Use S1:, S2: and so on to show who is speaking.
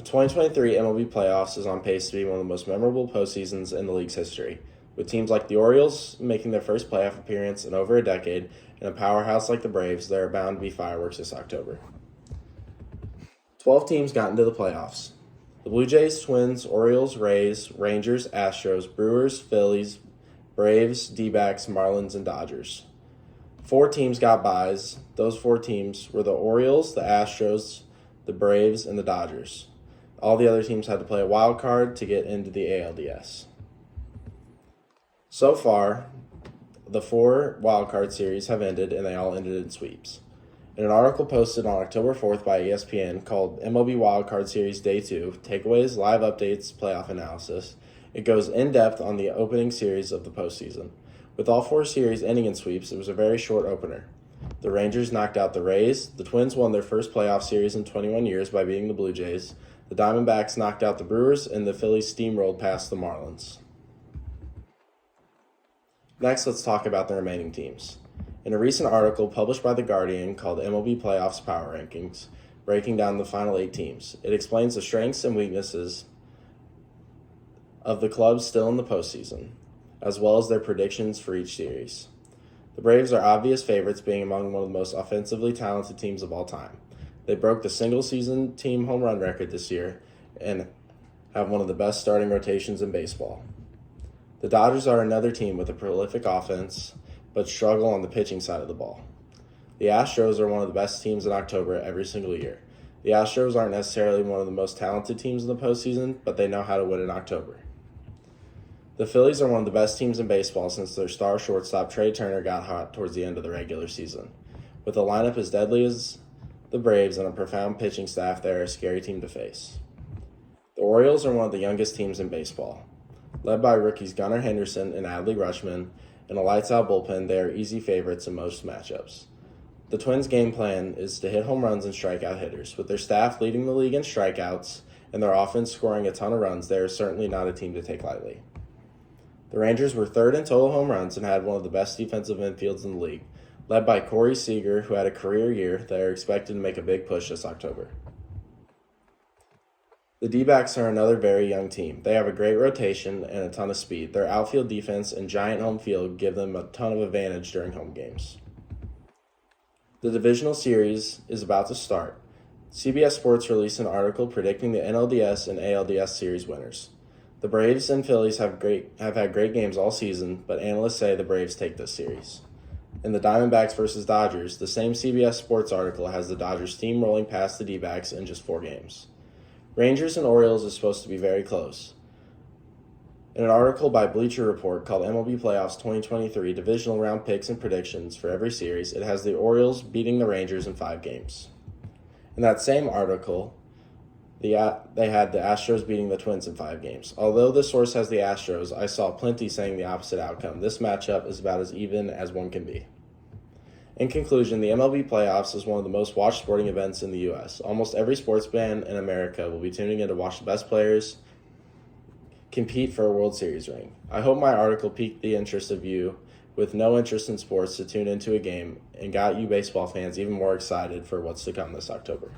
S1: 2023 MLB playoffs is on pace to be one of the most memorable postseasons in the league's history, with teams like the Orioles making their first playoff appearance in over a decade, and a powerhouse like the Braves. There are bound to be fireworks this October. 12 teams got into the playoffs. The Blue Jays, Twins, Orioles, Rays, Rangers, Astros, Brewers, Phillies, Braves, D-backs, Marlins, and Dodgers. 4 teams got byes. Those 4 teams were the Orioles, the Astros, the Braves, and the Dodgers. All the other teams had to play a wild card to get into the ALDS. So far, the 4 wildcard series have ended, and they all ended in sweeps. In an article posted on October 4th by ESPN called MLB Wildcard Series Day 2, Takeaways, Live Updates, Playoff Analysis, it goes in-depth on the opening series of the postseason. With all 4 series ending in sweeps, it was a very short opener. The Rangers knocked out the Rays, the Twins won their first playoff series in 21 years by beating the Blue Jays, the Diamondbacks knocked out the Brewers, and the Phillies steamrolled past the Marlins. Next, let's talk about the remaining teams. In a recent article published by The Guardian called MLB Playoffs Power Rankings, breaking down the final 8 teams, it explains the strengths and weaknesses of the clubs still in the postseason, as well as their predictions for each series. The Braves are obvious favorites, being among one of the most offensively talented teams of all time. They broke the single-season team home run record this year and have one of the best starting rotations in baseball. The Dodgers are another team with a prolific offense, but struggle on the pitching side of the ball. The Astros are one of the best teams in October every single year. The Astros aren't necessarily one of the most talented teams in the postseason, but they know how to win in October. The Phillies are one of the best teams in baseball since their star shortstop Trey Turner got hot towards the end of the regular season. With a lineup as deadly as the Braves and a profound pitching staff, they are a scary team to face. The Orioles are one of the youngest teams in baseball. Led by rookies Gunnar Henderson and Adley Rutschman, and a lights-out bullpen, they are easy favorites in most matchups. The Twins' game plan is to hit home runs and strike out hitters. With their staff leading the league in strikeouts and their offense scoring a ton of runs, they are certainly not a team to take lightly. The Rangers were 3rd in total home runs and had one of the best defensive infields in the league. Led by Corey Seager, who had a career year, they are expected to make a big push this October. The D-backs are another very young team. They have a great rotation and a ton of speed. Their outfield defense and giant home field give them a ton of advantage during home games. The divisional series is about to start. CBS Sports released an article predicting the NLDS and ALDS series winners. The Braves and Phillies have had great games all season, but analysts say the Braves take this series. In the Diamondbacks versus Dodgers, the same CBS Sports article has the Dodgers steamrolling past the D-backs in just 4 games. Rangers and Orioles is supposed to be very close. In an article by Bleacher Report called MLB Playoffs 2023 Divisional Round Picks and Predictions for every series, it has the Orioles beating the Rangers in 5 games. In that same article, they had the Astros beating the Twins in 5 games. Although the source has the Astros, I saw plenty saying the opposite outcome. This matchup is about as even as one can be. In conclusion, the MLB playoffs is one of the most watched sporting events in the U.S. Almost every sports fan in America will be tuning in to watch the best players compete for a World Series ring. I hope my article piqued the interest of you with no interest in sports to tune into a game and got you baseball fans even more excited for what's to come this October.